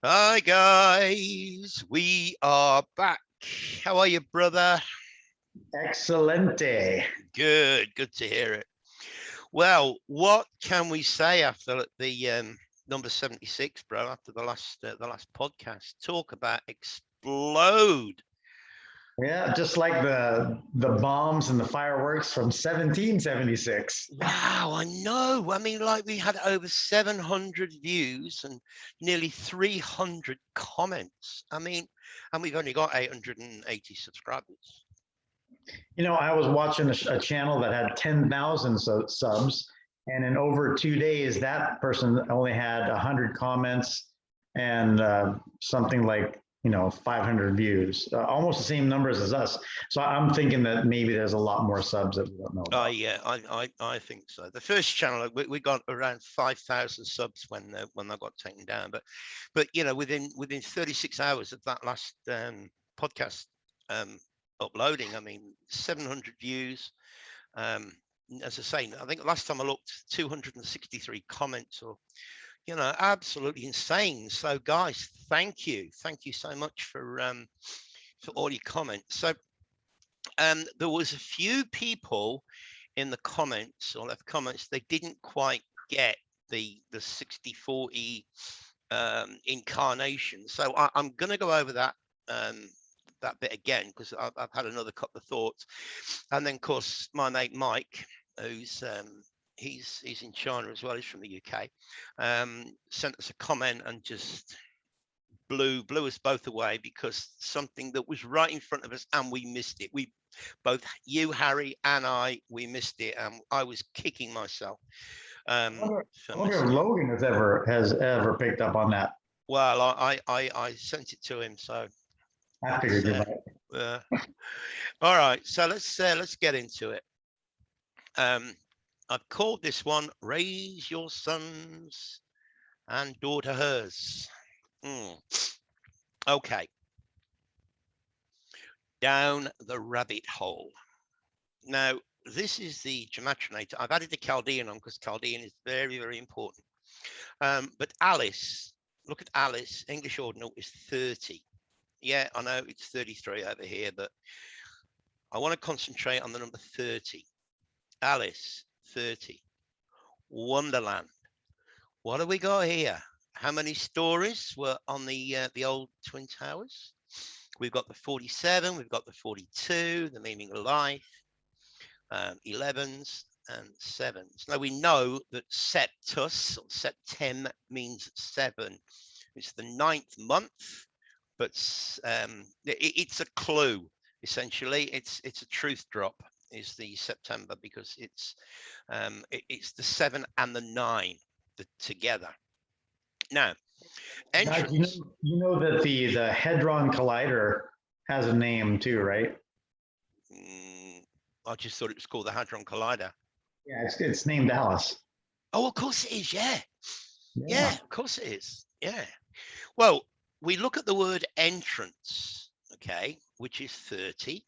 Hi guys, we are back. How are you, brother? Excelente. Good to hear it. Well, what can we say after the number 76, bro? After the last podcast, talk about explode. Yeah, just like the bombs and the fireworks from 1776. Wow, I know. I mean, like we had over 700 views and nearly 300 comments. I mean, and we've only got 880 subscribers. I was watching a channel that had 10,000 subs, and in over 2 days, that person only had 100 comments and something like 500 views, almost the same numbers as us. So I'm thinking that maybe there's a lot more subs that we don't know about. Yeah, I think so. The first channel we got around 5,000 subs when I got taken down, but within 36 hours of that last podcast um, uploading, I mean 700 views. Um, as I say, I think last time I looked, 263 comments, or absolutely insane. So guys, thank you so much for all your comments. So there was a few people in the comments or left comments, they didn't quite get the 60-40 incarnation. So I'm going to go over that bit again because I've had another couple of thoughts, and then of course my mate Mike, who's he's in China as well. He's from the UK. Sent us a comment and just blew us both away because something that was right in front of us and we missed it. We both, you, Harry, and we missed it. I was kicking myself. I wonder if Logan has ever picked up on that. Well, I sent it to him, so I figured you might. uh, all right. So let's get into it. I've called this one "Raise Your Sons and Daughter Hers." Okay. Down the rabbit hole. Now, this is the gematrinator. I've added the Chaldean on because Chaldean is very, very important. But Alice, look at Alice, English ordinal is 30. Yeah, I know it's 33 over here, but I want to concentrate on the number 30. Alice, 30. Wonderland. What have we got here? How many stories were on the old Twin Towers? We've got the 47, we've got the 42, the meaning of life, 11s and 7s. Now we know that Septus or Septem means 7. It's the 9th month, but it's a clue. Essentially, it's a truth drop. Is the September because it's the 7 and the 9 together. Now, Guys, entrance. that the Hadron Collider has a name too, right? I just thought it was called the Hadron Collider. Yeah, it's named Alice. Oh, of course it is. Yeah, Yeah. of course it is. Yeah. Well, we look at the word entrance, okay, which is 30,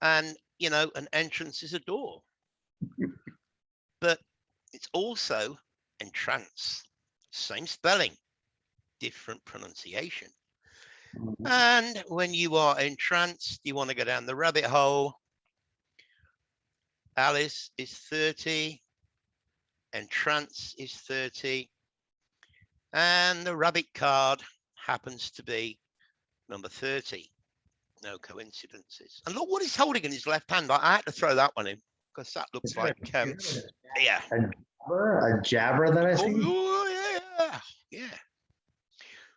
and an entrance is a door, but it's also entrance, same spelling, different pronunciation. And when you are entranced, you want to go down the rabbit hole. Alice is 30, entrance is 30, and the rabbit card happens to be number 30. No coincidences. And look what he's holding in his left hand. I had to throw that one in because that looks like, yeah. A jabber that I see. Oh, yeah.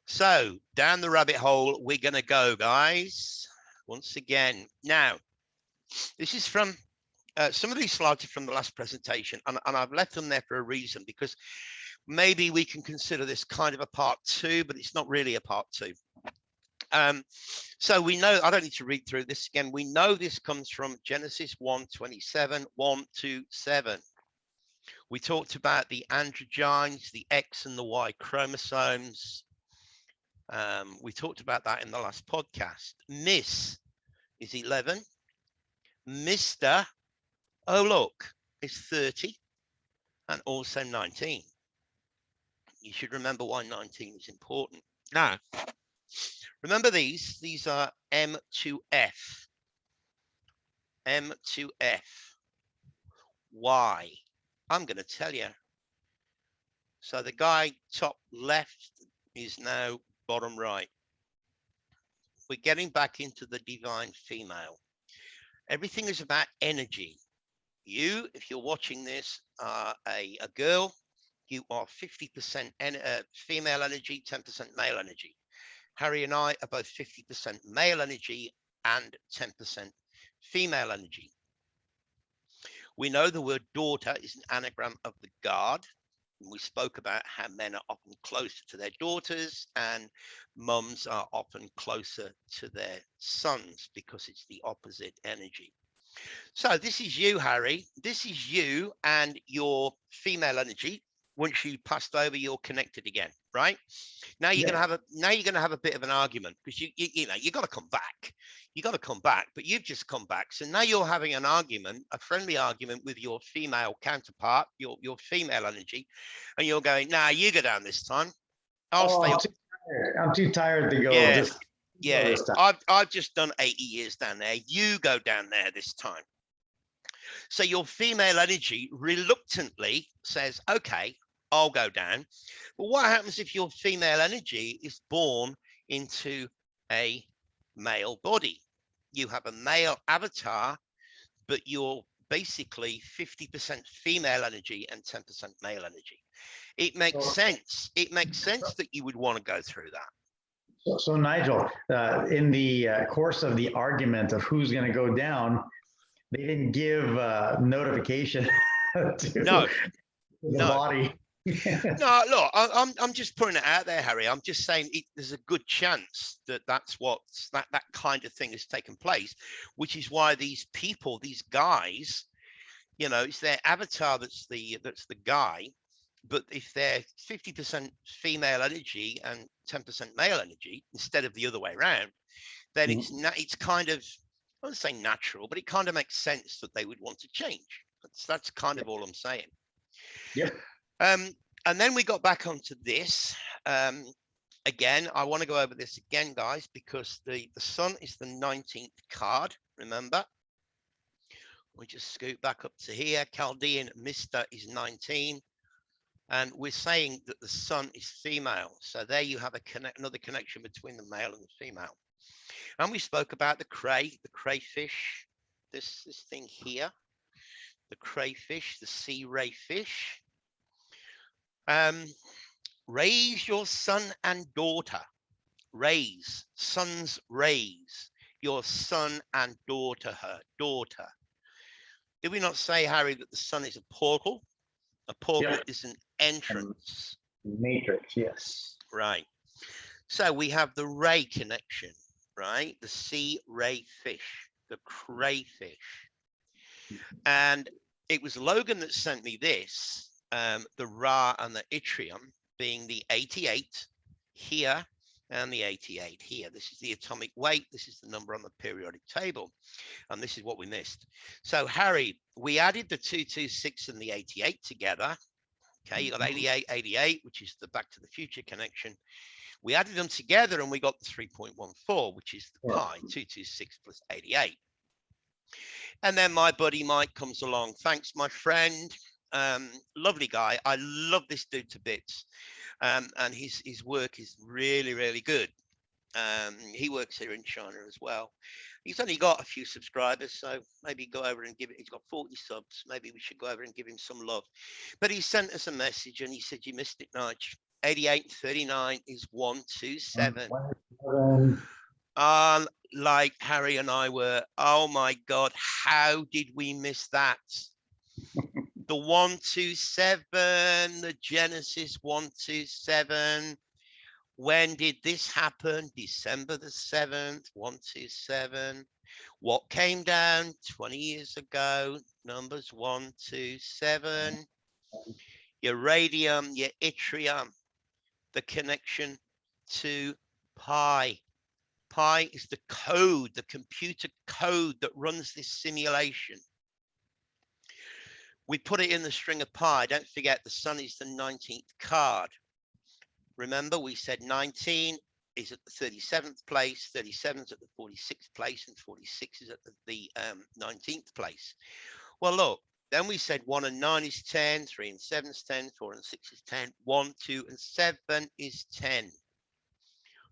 So down the rabbit hole we're going to go, guys. Once again. Now, this is from some of these slides are from the last presentation, and I've left them there for a reason, because maybe we can consider this kind of a part 2, but it's not really a part 2. So we know, I don't need to read through this again. We know this comes from Genesis 1:27, 1-7. We talked about the androgynes, the X and the Y chromosomes. We talked about that in the last podcast. Miss is 11. Mr. Oh, look, is 30 and also 19. You should remember why 19 is important. Now, remember these are M to F. M to F. Why? I'm going to tell you. So the guy top left is now bottom right. We're getting back into the divine female. Everything is about energy. You, if you're watching this, are a girl. You are 50% female energy, 10% male energy. Harry and I are both 50% male energy and 10% female energy. We know the word daughter is an anagram of the guard. We spoke about how men are often closer to their daughters and mums are often closer to their sons because it's the opposite energy. So this is you, Harry. This is you and your female energy. Once you passed over, you're connected again, right? Now you're gonna have a bit of an argument because you know you got to come back. You got to come back, but you've just come back. So now you're having an argument, a friendly argument with your female counterpart, your female energy, and you're going, nah, you go down this time. I'll stay. I'm too tired to go. Yeah, yeah. I've just done 80 years down there. You go down there this time. So your female energy reluctantly says, okay, I'll go down. But what happens if your female energy is born into a male body? You have a male avatar, but you're basically 50% female energy and 10% male energy. It makes sense. It makes sense that you would want to go through that. So Nigel, in the course of the argument of who's going to go down, they didn't give notification to the body. No, look, I'm just putting it out there, Harry. I'm just saying there's a good chance that that kind of thing has taken place, which is why these people, these guys, you know, it's their avatar that's the guy. But if they're 50% female energy and 10% male energy instead of the other way around, then it's kind of, I wouldn't say natural, but it kind of makes sense that they would want to change. That's kind of all I'm saying. Yep. And then we got back onto this. Again, I want to go over this again, guys, because the sun is the 19th card, remember? We just scoot back up to here. Chaldean Mr. is 19. And we're saying that the sun is female. So there you have another connection between the male and the female. And we spoke about the crayfish, this thing here, the crayfish, the sea ray fish. Raise your son and daughter. Raise, sons raise your son and daughter. Did we not say, Harry, that the sun is a portal? A portal is an entrance. Matrix, yes. Right. So we have the ray connection, right? The sea ray fish, the crayfish. And it was Logan that sent me this, the Ra and the Yttrium being the 88 here and the 88 here. This is the atomic weight. This is the number on the periodic table. And this is what we missed. So, Harry, we added the 226 and the 88 together. Okay, you got 88, 88, which is the Back to the Future connection. We added them together and we got the 3.14, which is the pi, 226 plus 88. And then my buddy Mike comes along. Thanks, my friend. Lovely guy. I love this dude to bits. And his work is really, really good. He works here in China as well. He's only got a few subscribers, so maybe go over and give it. He's got 40 subs. Maybe we should go over and give him some love. But he sent us a message and he said, you missed it, Nige. 88 39 is 127. Like Harry and I were, oh my God, how did we miss that? The 127, the Genesis 127. When did this happen? December the 7th, 127. What came down 20 years ago? Numbers 127. Your radium, your yttrium, the connection to pi. Pi is the code, the computer code that runs this simulation. We put it in the string of pi. Don't forget the sun is the 19th card. Remember, we said 19 is at the 37th place, 37 is at the 46th place, and 46 is at the 19th place. Well, look, then we said 1 and 9 is 10, 3 and 7 is 10, 4 and 6 is 10, 1, 2 and 7 is 10.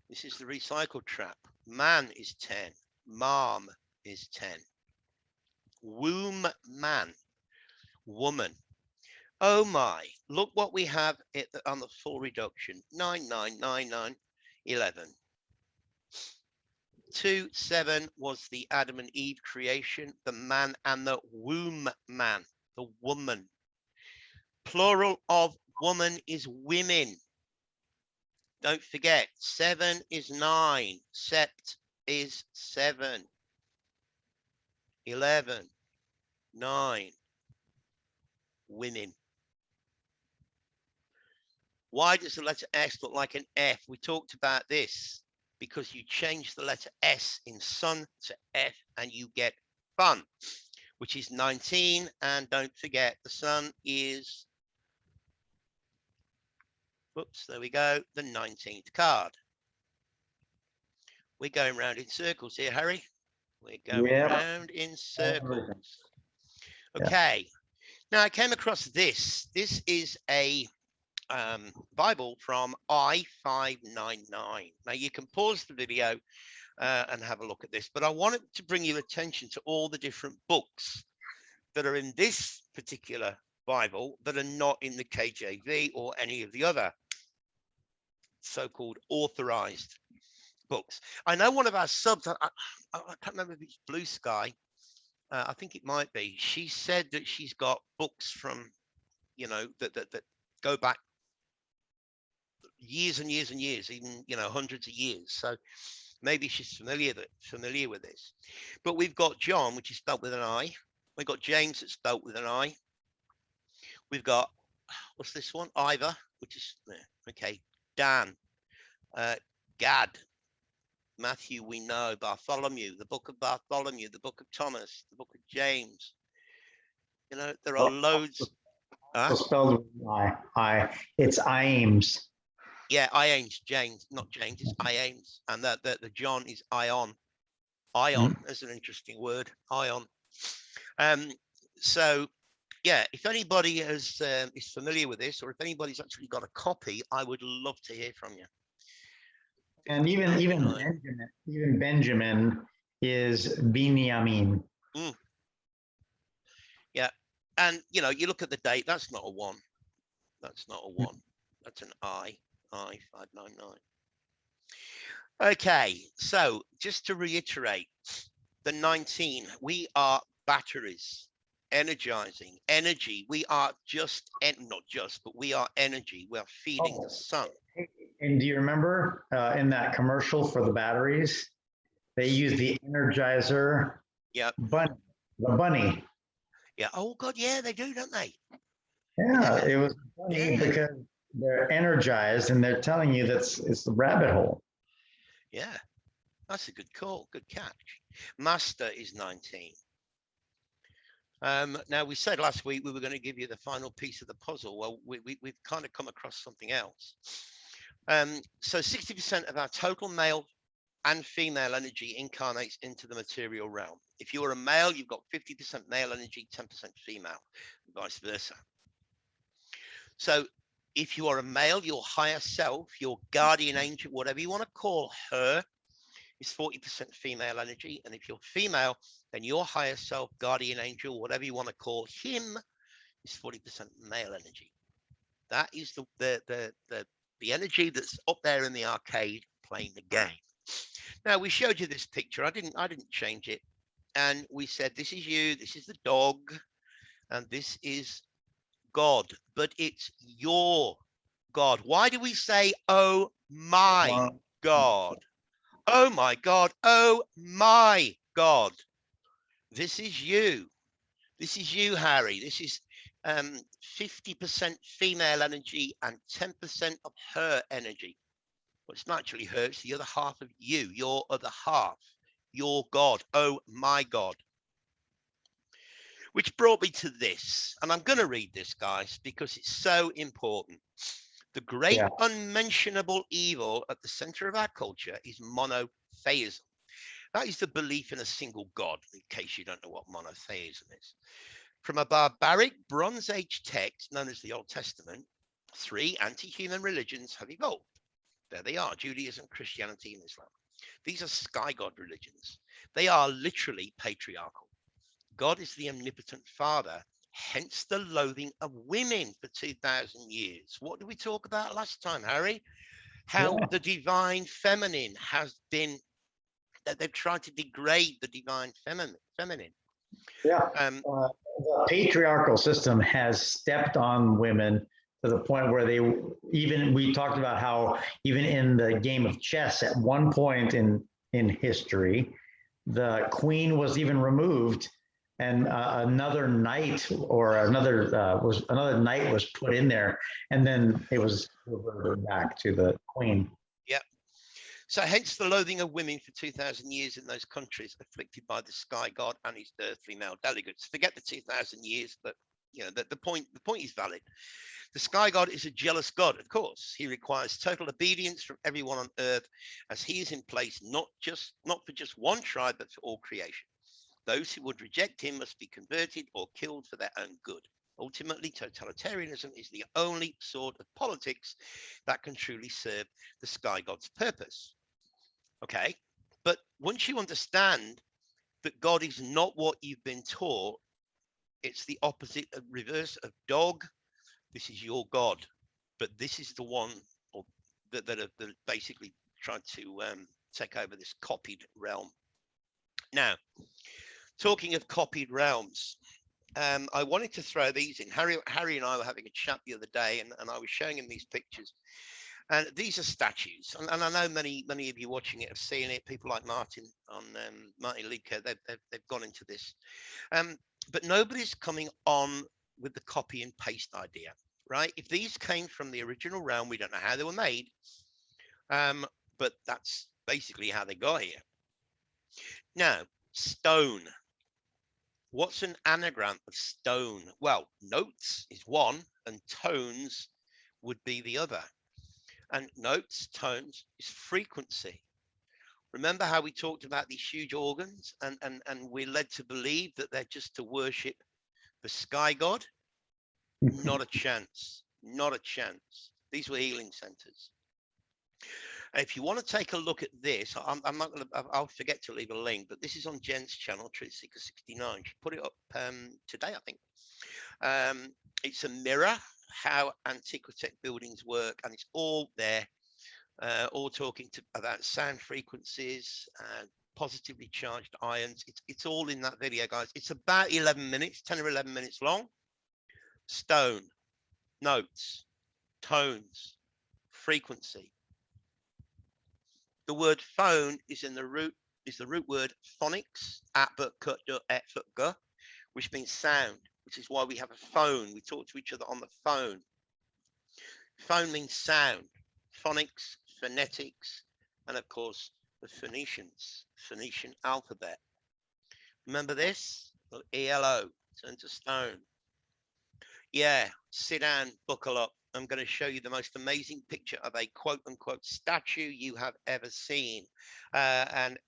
This is the recycle trap. Man is 10. Mom is 10. Womb, man. Woman. Oh my, look what we have on the full reduction. 9, 9, 9, 9, 11. 2, 7 was the Adam and Eve creation, the man and the womb man, the woman. Plural of woman is women. Don't forget, 7 is 9, sept is 7. 11, 9, women. Why does the letter S look like an F? We talked about this because you change the letter S in sun to F and you get fun, which is 19. And don't forget, the sun is, whoops, there we go, the 19th card. We're going round in circles here, Harry. We're going round in circles. Okay. Now I came across this. This is a Bible from I-599. Now you can pause the video and have a look at this, but I wanted to bring your attention to all the different books that are in this particular Bible that are not in the KJV or any of the other so-called authorized books. I know one of our subs, I can't remember if it's Blue Sky, I think it might be. She said that she's got books from, you know, that go back years and years and years, even, you know, hundreds of years. So maybe she's familiar with this. But we've got John, which is spelled with an I. We've got James, that's spelled with an I. We've got, what's this one? Ivor, which is, okay, Dan, Gad, Matthew, we know, Bartholomew, the book of Bartholomew, the book of Thomas, the book of James. You know, there are loads. Spelled with I. It's Iames. Yeah, Iames, James, not James, it's Iames. And the John is Ion. Ion is an interesting word, Ion. So, yeah, if anybody is familiar with this, or if anybody's actually got a copy, I would love to hear from you. And even Benjamin is Binyamin. Yeah, and you know, you look at the date. That's not a 1. That's not a 1. That's an I-599. Okay, so just to reiterate, the 19, we are batteries, energizing, energy. We are just, not just, but we are energy. We are feeding the sun. And do you remember in that commercial for the batteries, they use the Energizer bunny, the bunny. Yeah. Oh God, yeah, they do, don't they? Yeah, it was funny because they're energized and they're telling you that's it's the rabbit hole. Yeah, that's a good call, good catch. Master is 19. Now we said last week we were going to give you the final piece of the puzzle. Well, we've kind of come across something else. So 60% of our total male and female energy incarnates into the material realm. If you're a male, you've got 50% male energy, 10% female, vice versa. So if you are a male, your higher self, your guardian angel, whatever you want to call her, is 40% female energy. And if you're female, then your higher self, guardian angel, whatever you want to call him, is 40% male energy. That is the energy that's up there in the arcade playing the game. Now we showed you this picture. I didn't change it. And we said, this is you, this is the dog, and this is God, but it's your God. Why do we say, oh my God? Oh my God. Oh my God. This is you. This is you, Harry. This is 50% female energy and 10% of her energy. Well, it's not actually her, it's the other half of you, your other half, your God. Oh my God. Which brought me to this, and I'm going to read this, guys, because it's so important. The great Yeah. unmentionable evil at the center of our culture is monotheism. That is the belief in a single God, in case you don't know what monotheism is. From a barbaric Bronze Age text known as the Old Testament, 3 anti-human religions have evolved. There they are: Judaism, Christianity, and Islam. These are sky god religions. They are literally patriarchal. God is the omnipotent father, hence the loathing of women for 2,000 years. What did we talk about last time, Harry? How Yeah. the divine feminine has been, that they've tried to degrade the divine feminine. Yeah. Um, The patriarchal system has stepped on women to the point where we talked about how even in the game of chess at one point in history, the queen was even removed and another knight was put in there, and then it was reverted back to the queen. yeah. So hence the loathing of women for 2,000 years in those countries afflicted by the sky god and his earthly male delegates. Forget the 2,000 years, but the point is valid. The sky god is a jealous god, of course. He requires total obedience from everyone on earth, as he is in place not for just one tribe, but for all creation. Those who would reject him must be converted or killed for their own good. Ultimately, totalitarianism is the only sort of politics that can truly serve the sky god's purpose. Okay, but once you understand that God is not what you've been taught, it's the opposite, reverse of dog. This is your God, but this is the one that are basically trying to take over this copied realm. Now, talking of copied realms, I wanted to throw these in. Harry and I were having a chat the other day, and I was showing him these pictures. And these are statues, and I know many of you watching it have seen it. People like Martin Liedke, they've gone into this, but nobody's coming on with the copy and paste idea, right? If these came from the original realm, we don't know how they were made, but that's basically how they got here. Now, stone. What's an anagram of stone? Well, notes is one, and tones would be the other. And notes, tones is frequency. Remember how we talked about these huge organs, and we're led to believe that they're just to worship the sky god? Not a chance. Not a chance. These were healing centers. And if you want to take a look at this, I'm not going to, I'll forget to leave a link, but this is on Jen's channel, Truth Seeker 69. She put it up today, I think. It's a mirror, how Antiquitech buildings work, and it's all there, all talking about sound frequencies, positively charged ions. It's all in that video, guys. It's about 11 minutes, 10 or 11 minutes long. Stone, notes, tones, frequency. The word phone is the root word phonics, which means sound, which is why we have a phone. We talk to each other on the phone. Phone means sound, phonics, phonetics, and of course, the Phoenician alphabet. Remember this? ELO, turn to stone. Yeah, sit down, buckle up. I'm going to show you the most amazing picture of a quote unquote statue you have ever seen. And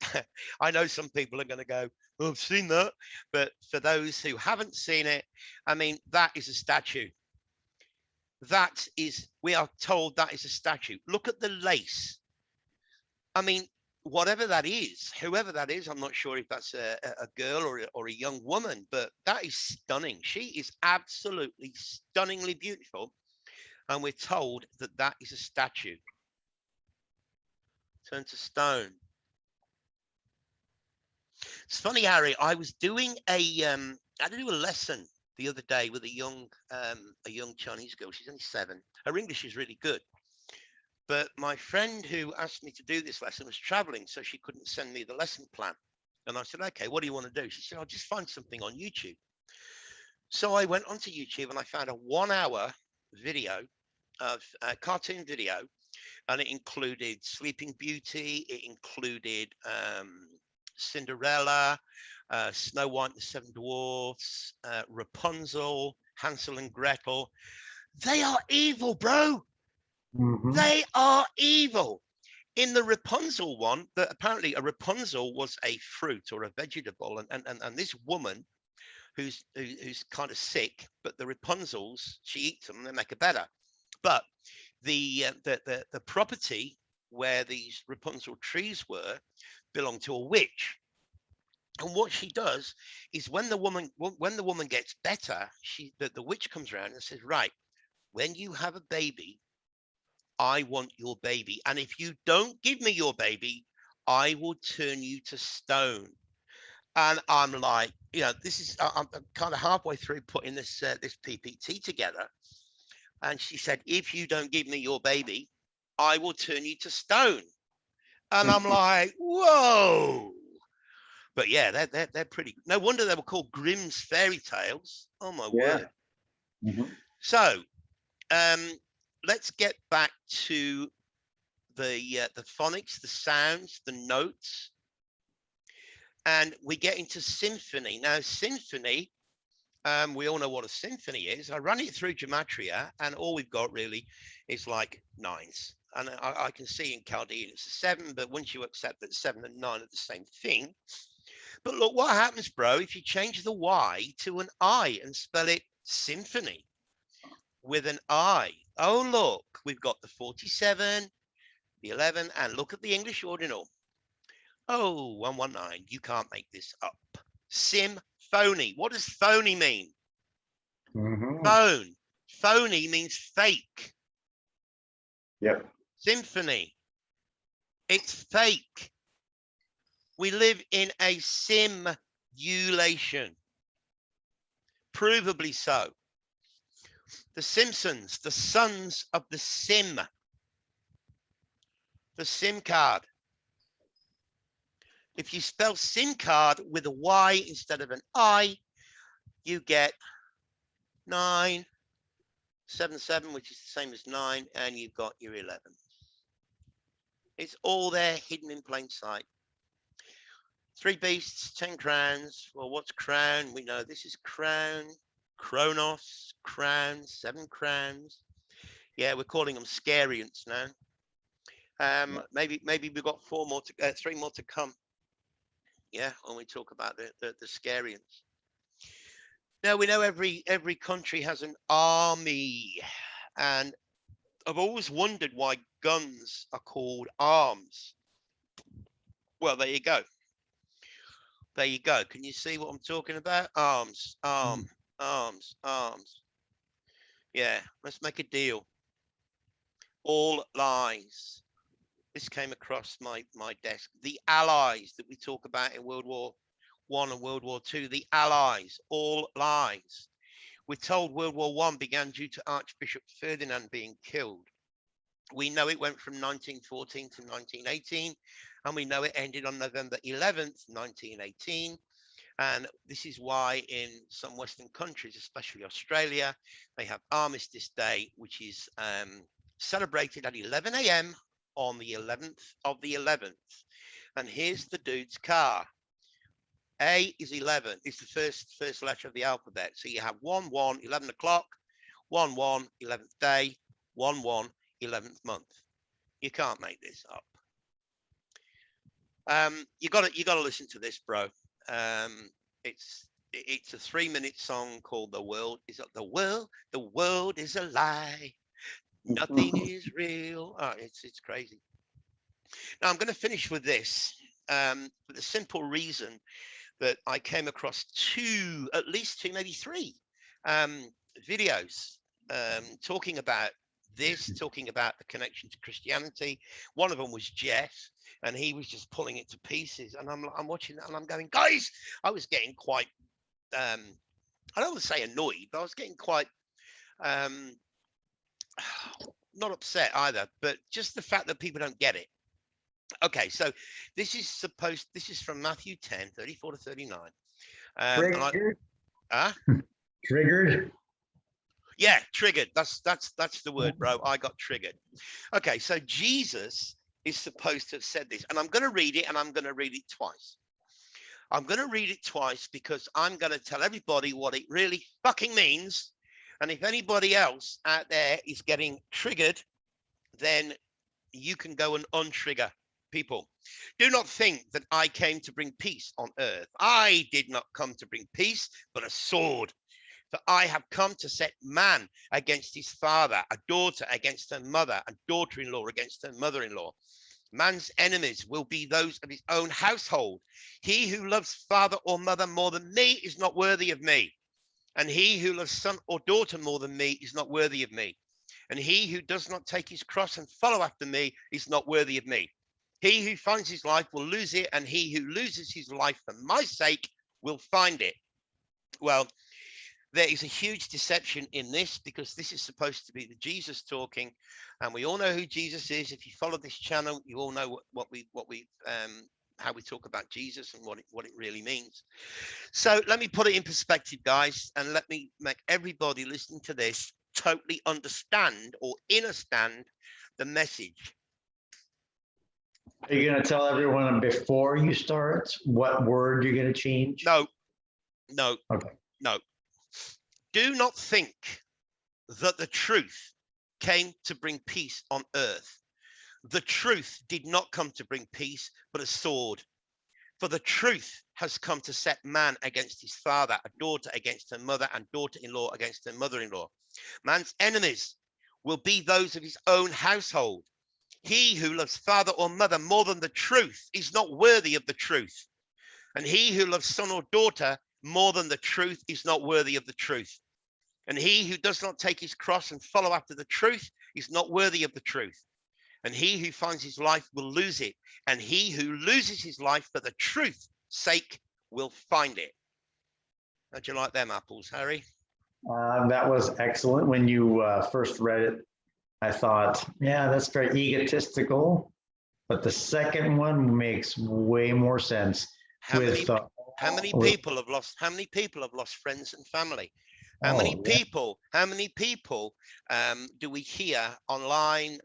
I know some people are going to go, oh, I've seen that. But for those who haven't seen it, I mean, that is a statue. We are told that is a statue. Look at the lace. I mean, whatever that is, whoever that is, I'm not sure if that's a girl or a young woman, but that is stunning. She is absolutely stunningly beautiful. And we're told that that is a statue. Turn to stone. It's funny, Harry, I was doing I had to do a lesson the other day with a young Chinese girl. She's only 7. Her English is really good. But my friend who asked me to do this lesson was traveling, so she couldn't send me the lesson plan. And I said, okay, what do you want to do? She said, I'll just find something on YouTube. So I went onto YouTube and I found a 1-hour video of a cartoon video, and it included Sleeping Beauty. It included Cinderella, Snow White and the 7 Dwarfs, Rapunzel, Hansel and Gretel. They are evil, bro. Mhm. They are evil. In the Rapunzel one, that apparently a Rapunzel was a fruit or a vegetable, and this woman who's kind of sick, but the Rapunzels, she eats them and they make her better. But the property where these Rapunzel trees were belonged to a witch. And what she does is when the woman gets better, the witch comes around and says, right, when you have a baby, I want your baby. And if you don't give me your baby, I will turn you to stone. And I'm like, this is I'm kind of halfway through putting this PPT together. And she said, if you don't give me your baby, I will turn you to stone. And I'm like, whoa. But yeah, they're pretty. No wonder they were called Grimm's fairy tales. Oh my Yeah. word. Mhm. So let's get back to the phonics, the sounds, the notes, and we get into symphony. Now, symphony, we all know what a symphony is. I run it through gematria, and all we've got really is like nines. And I can see in Chaldean it's a 7, but once you accept that 7 and 9 are the same thing. But look what happens, bro, if you change the Y to an I and spell it symphony with an I. Oh, look, we've got the 47, the 11, and look at the English ordinal. Oh, 119. You can't make this up. Symphony. What does phony mean? Mhm. Phone. Phony means fake. Yep. Symphony. It's fake. We live in a simulation. Provably so. The Simpsons, the sons of the sim. The SIM card. If you spell SIM card with a Y instead of an I, you get 977, which is the same as 9, and you've got your 11. It's all there, hidden in plain sight. 3 beasts, 10 crowns. Well, what's crown? We know this is crown. Kronos, crown, 7 crowns. Yeah, we're calling them scariants now. Maybe we've got 3 more to come. Yeah, when we talk about the scariants. Now we know every country has an army, and I've always wondered why guns are called arms. Well, there you go. There you go. Can you see what I'm talking about? Arms, arms. Yeah, let's make a deal. All lies. This came across my desk. The Allies that we talk about in World War I and World War II, the Allies, all lies. We're told World War I began due to Archbishop Ferdinand being killed. We know it went from 1914 to 1918, and we know it ended on November 11th, 1918. And this is why in some Western countries, especially Australia, they have Armistice Day, which is celebrated at 11 a.m. on the 11th of the 11th. And here's the dude's car. A is 11. It's the first letter of the alphabet. So you have 1, 1, 11 o'clock, 1, 1, 11th day, 1, 1, 11th month. You can't make this up. You got to listen to this, bro. It's a 3-minute song called "The World Is a Lie. Nothing is real." Oh, it's crazy. Now I'm going to finish with this, for the simple reason that I came across at least two, maybe 3 videos talking about this, talking about the connection to Christianity. One of them was Jeff, and he was just pulling it to pieces. And I'm watching that, and I'm going, guys, I was getting quite, I don't want to say annoyed, but I was getting quite, not upset either, but just the fact that people don't get it. Okay, so this is from Matthew 10, 34 to 39. Triggered. Huh? Triggered. Yeah, triggered. That's the word, bro. I got triggered. Okay, so Jesus is supposed to have said this, and I'm going to read it, and I'm going to read it twice. I'm going to read it twice because I'm going to tell everybody what it really fucking means. And if anybody else out there is getting triggered, then you can go and untrigger people. Do not think that I came to bring peace on earth. I did not come to bring peace, but a sword. For I have come to set man against his father, a daughter against her mother, a daughter-in-law against her mother-in-law. Man's enemies will be those of his own household. He who loves father or mother more than me is not worthy of me. And he who loves son or daughter more than me is not worthy of me. And he who does not take his cross and follow after me is not worthy of me. He who finds his life will lose it, and he who loses his life for my sake will find it. Well, there is a huge deception in this, because this is supposed to be the Jesus talking, and we all know who Jesus is. If you follow this channel, you all know what we how we talk about Jesus and what it really means. So let me put it in perspective, guys, and let me make everybody listening to this totally understand or understand the message. Are you going to tell everyone before you start what word you're going to change? No. Okay. No. Do not think that the truth came to bring peace on earth. The truth did not come to bring peace, but a sword. For the truth has come to set man against his father, a daughter against her mother, and daughter-in-law against her mother-in-law. Man's enemies will be those of his own household. He who loves father or mother more than the truth is not worthy of the truth. And he who loves son or daughter more than the truth is not worthy of the truth. And he who does not take his cross and follow after the truth is not worthy of the truth. And he who finds his life will lose it. And he who loses his life for the truth's sake will find it. How'd you like them apples, Harry? That was excellent. When you first read it, I thought, yeah, that's very egotistical. But the second one makes way more sense. How many people have lost friends and family? How many people do we hear online,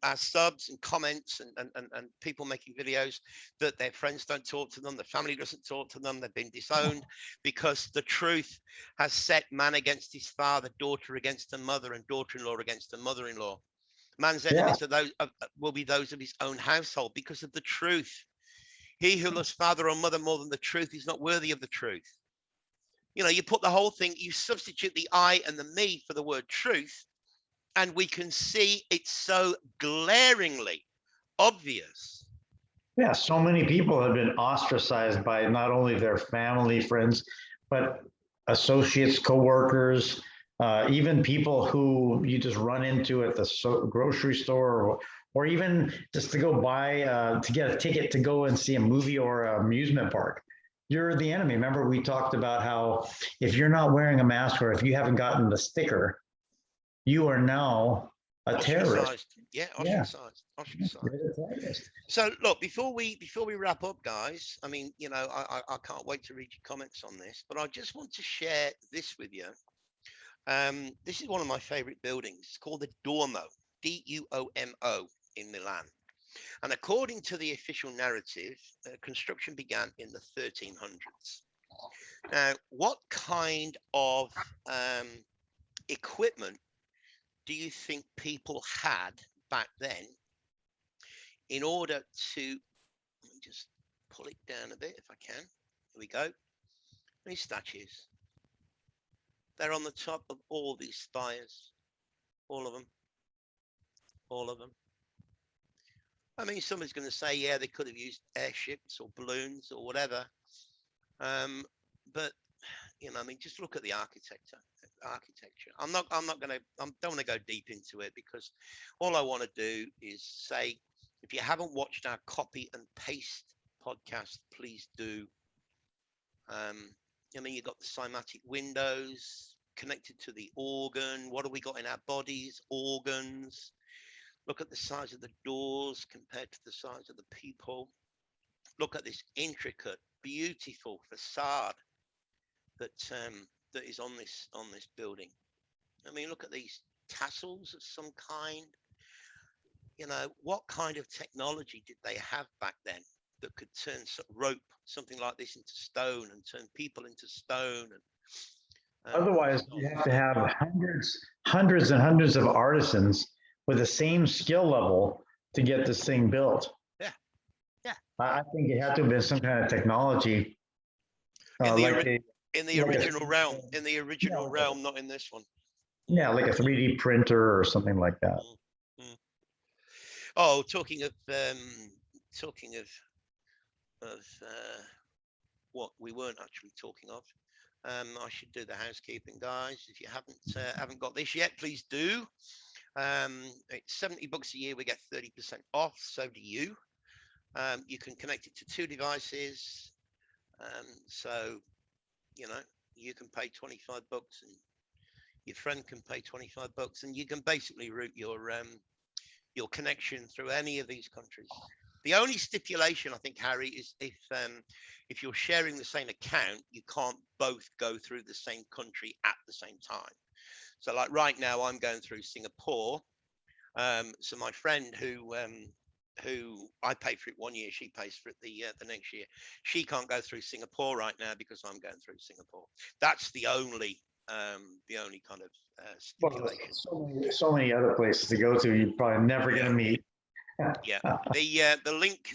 our subs and comments and people making videos that their friends don't talk to them, the family doesn't talk to them, they've been disowned because the truth has set man against his father, daughter against her mother, and daughter-in-law against her mother-in-law. Man's enemies will be those of his own household because of the truth. He who loves father or mother more than the truth is not worthy of the truth. You know, you put the whole thing, you substitute the I and the me for the word truth, and we can see it's so glaringly obvious. Yeah, so many people have been ostracized by not only their family, friends, but associates, coworkers, even people who you just run into at the grocery store, or even just to go buy, to get a ticket to go and see a movie or an amusement park. You're the enemy. Remember, we talked about how if you're not wearing a mask or if you haven't gotten the sticker, you are now a terrorist. Yeah, ostracized. So look, before we wrap up, guys, I mean, you know, I can't wait to read your comments on this, but I just want to share this with you. This is one of my favorite buildings. It's called the Duomo, Duomo, in Milan. And according to the official narrative, construction began in the 1300s. Now, what kind of equipment do you think people had back then in order to, let me just pull it down a bit if I can. Here we go. These statues. They're on the top of all these spires. All of them. All of them. I mean, somebody's going to say, yeah, they could have used airships or balloons or whatever. But, you know, I mean, just look at the architecture. I'm not going to, I don't want to go deep into it, because all I want to do is say, if you haven't watched our copy and paste podcast, please do. I mean, you've got the cymatic windows connected to the organ. What have we got in our bodies? Organs. Look at the size of the doors compared to the size of the people. Look at this intricate, beautiful facade that that is on this building. I mean, look at these tassels of some kind. You know, what kind of technology did they have back then that could turn rope, something like this, into stone, and turn people into stone? And otherwise, you have to have hundreds and hundreds of artisans with the same skill level to get this thing built. Yeah, yeah. I think it had to have been some kind of technology, In the, like in the like original realm, yeah, not in this one. yeah, like a 3D printer or something like that. Mm. Oh, talking of what we weren't actually talking of. I should do the housekeeping, guys. If you haven't got this yet, please do. It's $70 a year. We get 30% off. So do you. You can connect it to 2 devices. So, you know, you can pay $25 and your friend can pay $25, and you can basically route your connection through any of these countries. The only stipulation, I think, Harry, is if you're sharing the same account, you can't both go through the same country at the same time. So like right now, I'm going through Singapore. So my friend who I pay for it 1 year, she pays for it the next year. She can't go through Singapore right now because I'm going through Singapore. That's the only kind of stipulation. Well, so many other places to go to. You're probably never going to meet. Yeah, the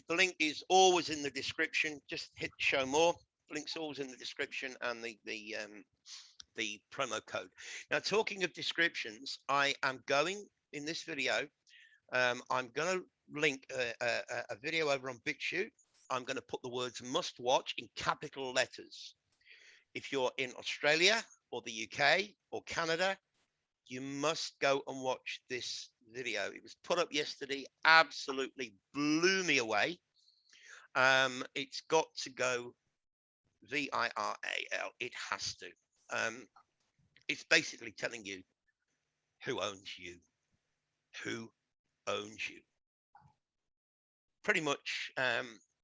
link is always in the description. Just hit show more. Link's always in the description, and the promo code. Now, talking of descriptions, I am going in this video. I'm going to link a video over on BitChute. I'm going to put the words "must watch" in capital letters. If you're in Australia or the UK or Canada, you must go and watch this video. It was put up yesterday, absolutely blew me away. It's got to go viral. It has to. It's basically telling you who owns you. Who owns you? Pretty much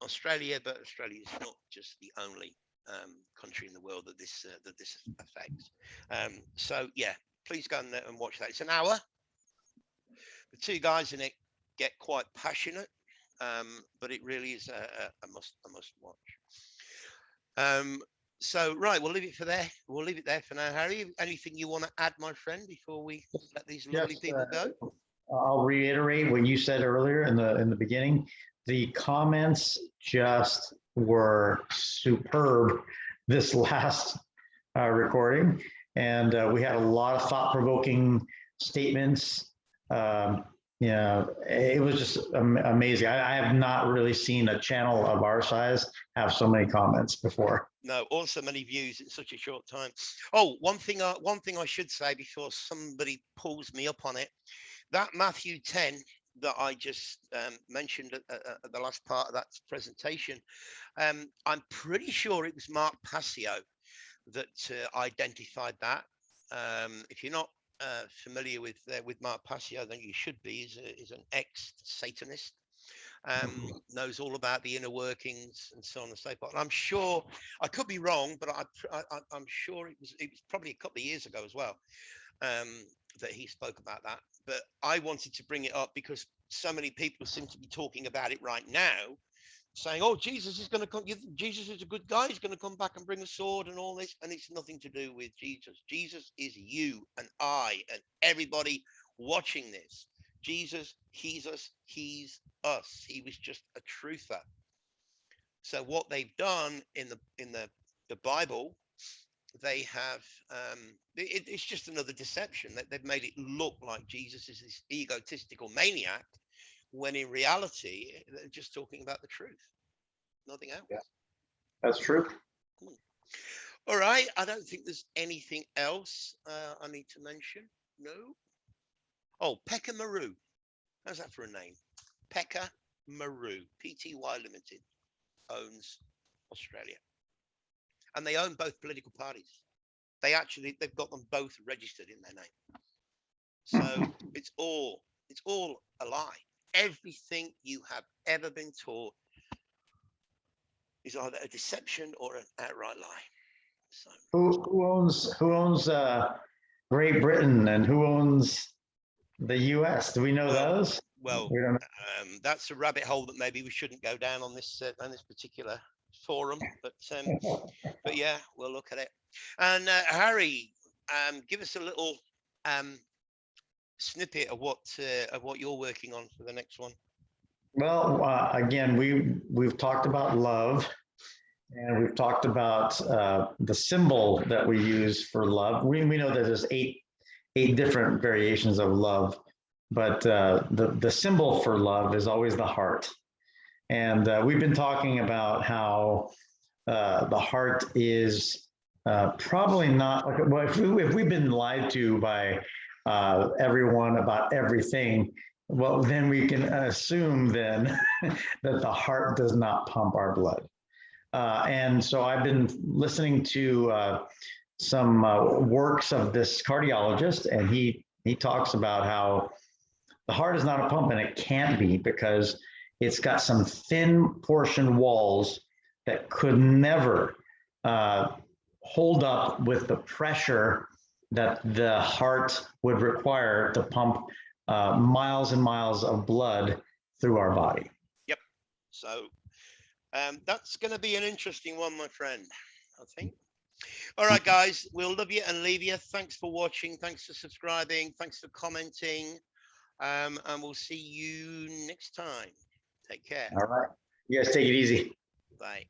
Australia, but Australia is not just the only country in the world that this affects. So yeah, please go and watch that. It's an hour. The 2 guys in it get quite passionate, but it really is a must watch. So right, we'll leave it there for now. Harry, anything you want to add, my friend, before we let these lovely people go? I'll reiterate what you said earlier in the beginning. The comments just were superb this last recording, and we had a lot of thought-provoking statements. Yeah, it was just amazing. I have not really seen a channel of our size have so many comments before. No, also many views in such a short time. Oh, one thing I should say before somebody pulls me up on it, that Matthew 10 that I just mentioned at the last part of that presentation, I'm pretty sure it was Mark Passio that identified that. If you're not familiar with Mark Passio, then you should be. He's an ex-Satanist, knows all about the inner workings and so on and so forth. And I'm sure, I could be wrong, but I'm sure it was probably a couple of years ago as well, that he spoke about that. But I wanted to bring it up because so many people seem to be talking about it right now, saying, oh, Jesus is going to come. Jesus is a good guy. He's going to come back and bring a sword and all this. And it's nothing to do with Jesus. Jesus is you and I and everybody watching this. Jesus, he's us. He was just a truther. So what they've done in the Bible, they have it's just another deception that they've made it look like Jesus is this egotistical maniac, when in reality they're just talking about the truth, nothing else. Yeah, that's true. All right, I don't think there's anything else I need to mention. No. Oh, Pekka Maru, how's that for a name? Pekka Maru, Pty Limited, owns Australia, and they own both political parties. They've got them both registered in their name. So it's all a lie. Everything you have ever been taught is either a deception or an outright lie. So who owns Great Britain, and who owns the US? Do we know those? Well, we don't know. That's a rabbit hole that maybe we shouldn't go down on this particular forum, but yeah, we'll look at it. And Harry, give us a little snippet of what you're working on for the next one. Well, again, we've talked about love, and we've talked about the symbol that we use for love. We know that there's eight different variations of love, but the symbol for love is always the heart. And we've been talking about how the heart is probably not, well, if we've been lied to by everyone about everything, well, then we can assume then that the heart does not pump our blood. And so I've been listening to some works of this cardiologist, and he talks about how the heart is not a pump, and it can't be, because it's got some thin portion walls that could never hold up with the pressure that the heart would require to pump miles and miles of blood through our body. Yep. So that's going to be an interesting one, my friend, I think. All right, guys, we'll love you and leave you. Thanks for watching. Thanks for subscribing. Thanks for commenting. And we'll see you next time. Take care. All right. You guys take it easy. Bye.